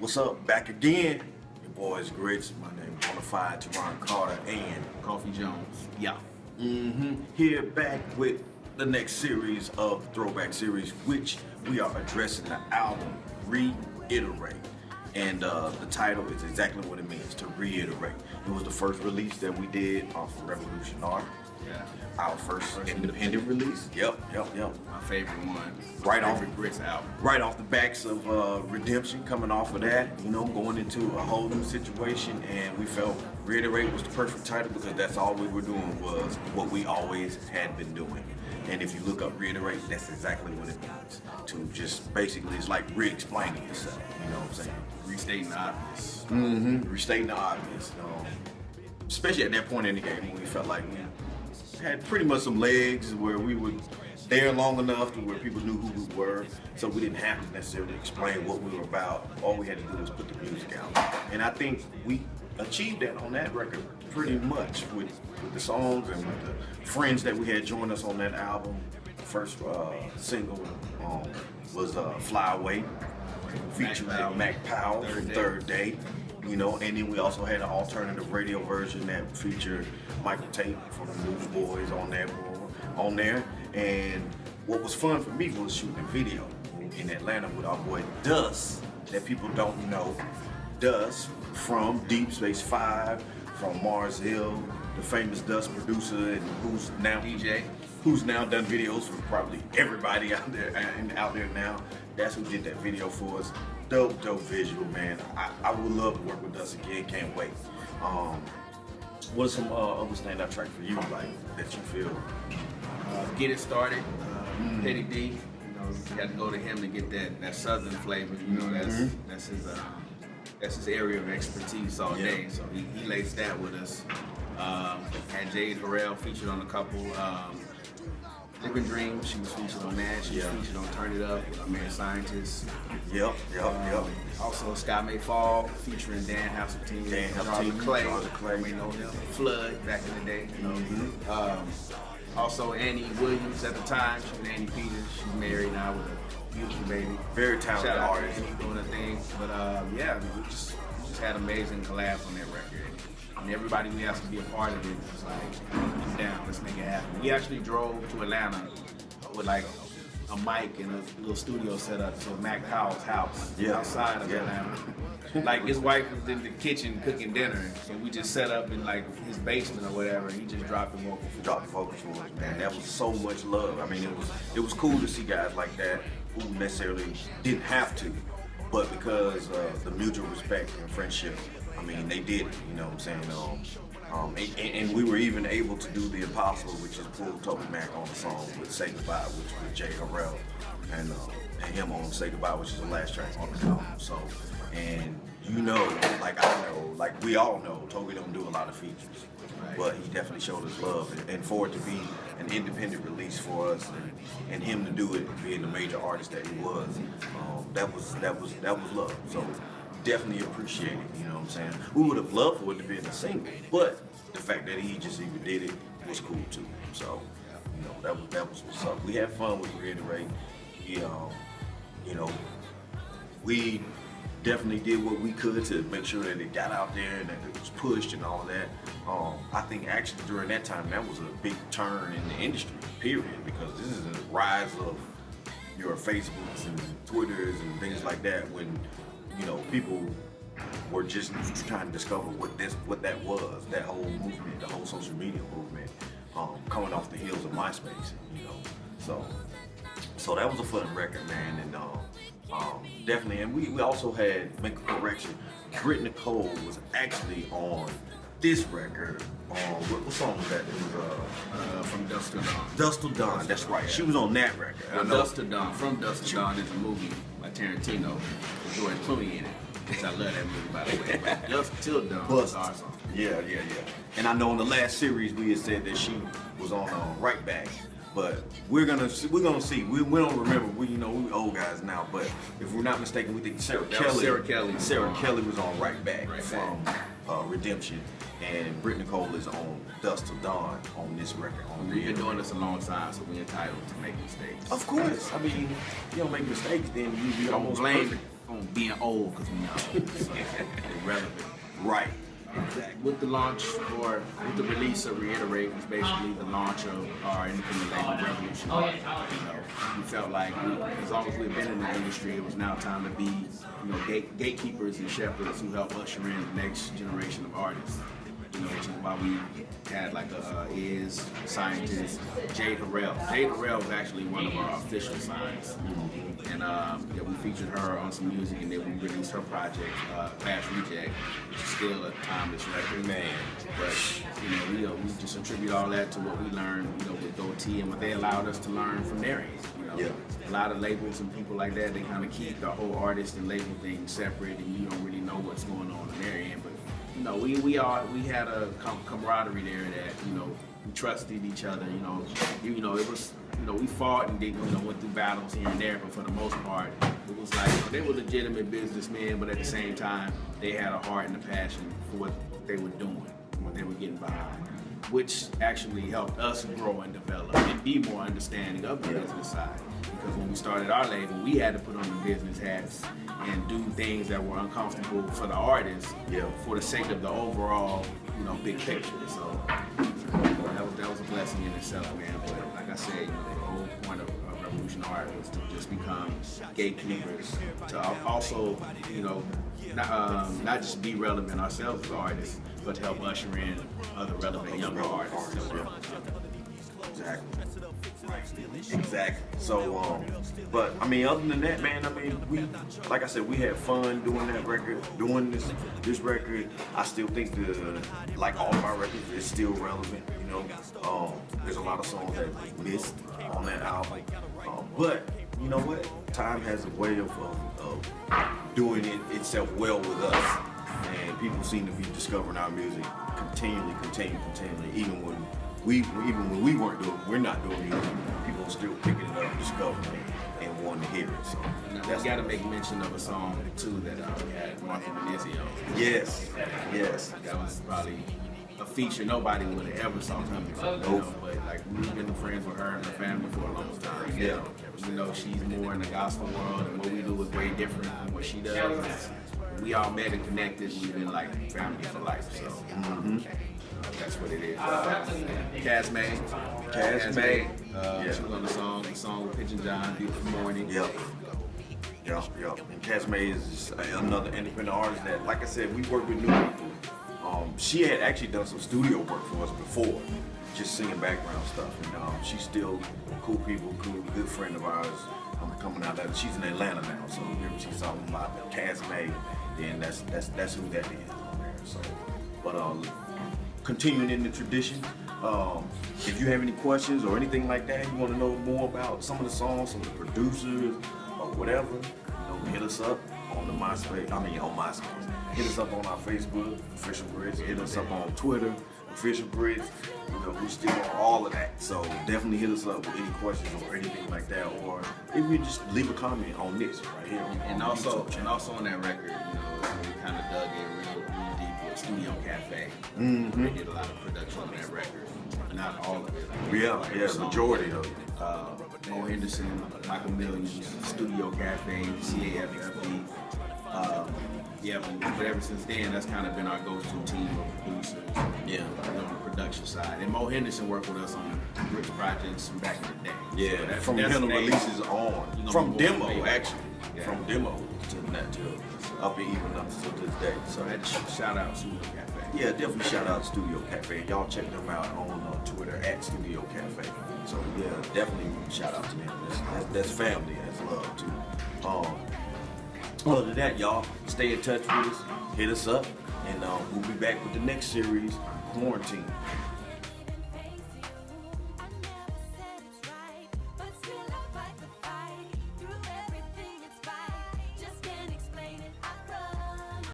What's up? Back again. Your boys Grits. My name is Bonafide Teron Carter and Coffee Jones. Yeah. Here back with the next series of the Throwback series, which we are addressing the album Reiterate. And the title is exactly what it means, to reiterate. It was the first release that we did off of Revolution Art. Yeah. Our first independent release. Yep. My favorite one. Right off favorite Grits album. Right off the backs of Redemption, coming off of that, going into a whole new situation, and we felt Reiterate was the perfect title because that's all we were doing was what we always had been doing. And if you look up Reiterate, that's exactly what it means. To just basically, it's like re-explaining yourself. You know what I'm saying? Restating the obvious. Restating the obvious. Especially at that point in the game when we felt like we had pretty much some legs where we were there long enough to where people knew who we were, so we didn't have to necessarily explain what we were about. All we had to do was put the music out. And I think we achieved that on that record pretty much with the songs and with the friends that we had join us on that album. The first single was Fly Away, featuring Mac Powell, Third Day. And then we also had an alternative radio version that featured Michael Tate from the Newsboys on there. And what was fun for me was shooting a video in Atlanta with our boy Dust, that people don't know. Dust from Deep Space 5, from Mars Hill, the famous Dust producer, and who's now done videos for probably everybody out there now. That's who did that video for us. Dope visual, man. I would love to work with us again. Can't wait. What are some other standout tracks for you, like that you feel? Get It Started. Petty D. You got to go to him to get that southern flavor. That's his area of expertise all day. So he laced that with us. Had Jade Harrell featured on a couple. Living Dream, she was featured on that. She was featured on Turn It Up with our man Scientist. Yep. Also, Sky May Fall, featuring Dan Halsey, Charlie Clay. We know him. Flood back in the day. Also, Annie Williams at the time. She was Annie Peters. She's married now with a beautiful baby. Very talented artist. Annie doing her thing. But we just had amazing collabs on that record. And everybody we asked to be a part of it was like, I'm down, let's make it happen. We actually drove to Atlanta with like a mic and a little studio set up to Mac Powell's house outside of Atlanta. Like his wife was in the kitchen cooking dinner, so we just set up in like his basement or whatever, and he just dropped the vocals. Dropped the vocals for us, man. That was so much love. I mean, it was cool to see guys like that who necessarily didn't have to, but because of the mutual respect and friendship, I mean, they did it, you know what I'm saying? And we were even able to do the impossible, which is pull Toby Mac on the song with Say Goodbye, which was Jay Harrell, and him on Say Goodbye, which is the last track on the album. So, and like we all know, Toby don't do a lot of features, but he definitely showed us love, and for it to be an independent release for us, and him to do it, being the major artist that he was, that was love. So. Definitely appreciate it, you know what I'm saying? We would have loved for it to be in a single, but the fact that he just even did it was cool too. So, that was what's up. We had fun with Reiterate. We definitely did what we could to make sure that it got out there and that it was pushed and all of that. I think actually during that time, that was a big turn in the industry, period, because this is a rise of your Facebooks and Twitters and things like that when people were just trying to discover what that was, that whole movement, the whole social media movement, coming off the heels of MySpace, So that was a fun record, man, and definitely. And we also had, make a correction, Britt Nicole was actually on this record. What song was that? It was from Dust to Dawn. Dust to Dawn, that's right. She was on that record. Well, Dust to Dawn, From Dust to Dawn is a movie by Tarantino with George Clooney in it. Which I love that movie, by the way. But Dust Till Dawn was awesome. Yeah. And I know in the last series we had said that she was on Right Back. But we're gonna see. We don't remember. We old guys now. But if we're not mistaken, we think Sarah Kelly was on Right Back from Redemption, and Britt Nicole is on Dust Till Dawn on this record. We've been doing this a long time, so we're entitled to make mistakes. Of course. I mean, you don't make mistakes, then you almost blame. perfect. on being old because we young, so irrelevant. Right. With the launch or with the release of Reiterate was basically the launch of our independent label Revolution. We felt like as long as we've been in the industry, it was now time to be gatekeepers and shepherds who help usher in the next generation of artists. Which is why we had like Is Scientist, Jade Harrell. Jade Harrell was actually one of our official signs. And we featured her on some music, and then we released her project, Clash Reject, which is still a timeless record. Man. But we just attribute all that to what we learned, with Goatee and what they allowed us to learn from their end. A lot of labels and people like that, they kind of keep the whole artist and label thing separate, and you don't really know what's going on their end. But we had a camaraderie there that we trusted each other. It was we fought and went through battles here and there, but for the most part, it was like they were legitimate businessmen, but at the same time, they had a heart and a passion for what they were doing, what they were getting behind, which actually helped us grow and develop and be more understanding of the business side. Because when we started our label, we had to put on the business hats and do things that were uncomfortable for the artists, for the sake of the overall, big picture. So that was a blessing in itself, man. But like I said, the whole point of Revolution Art was to just become gatekeepers, to also, not just be relevant ourselves as artists, but to help usher in other relevant younger artists. Exactly. So, but I mean, other than that, man, I mean, like I said, we had fun doing that record, doing this record. I still think like all of our records, it's still relevant. There's a lot of songs that we missed on that album, but you know what? Time has a way of doing itself well with us, and people seem to be discovering our music continually, even when we we're not doing music, people are still picking it up, discovering it, and wanting to hear it. So we got to make mention of a song too that we had Martha Venezia on. Yes. That was probably a feature nobody would have ever saw coming. But like we've been friends with her and her family for a long time. She's more in the gospel world, and what we do is way different than what she does. We all met and connected. We've been like family for life. So. That's what it is. Cass May. She was on the song with Pitch and John, Beautiful Morning. Yep. And Cass May is just another independent artist that, like I said, we work with new people. She had actually done some studio work for us before, just singing background stuff. And she's still cool good friend of ours. Coming out there. She's in Atlanta now, so if she's talking about Cass May, then that's who that is on there. So, but continuing in the tradition, if you have any questions or anything like that, you want to know more about some of the songs, some of the producers, or whatever, hit us up on the MySpace. On MySpace. Hit us up on our Facebook, Official Grits. Hit us up on Twitter, Official Grits. We still on all of that. So definitely hit us up with any questions or anything like that, or if you just leave a comment on this right here. And also on that record, we kind of dug in real deep with Studio Cafe. They did a lot of production on that record. Not all of it. The majority of it. Mo Henderson, Michael Millions, Studio Cafe, CAFFE. But ever since then, that's kind of been our go-to team of producers. On the production side. And Mo Henderson worked with us on rich projects from back in the day. So from him releases on. From demo, actually. From demo to up and even up to this day. So I had to shout out Studio Cafe. Yeah, definitely shout out Studio Cafe. Y'all check them out on Twitter at Studio Cafe. So yeah, definitely shout out to them. That's family, that's love too. Other than that, y'all stay in touch with us, hit us up, and we'll be back with the next series, Quarantine.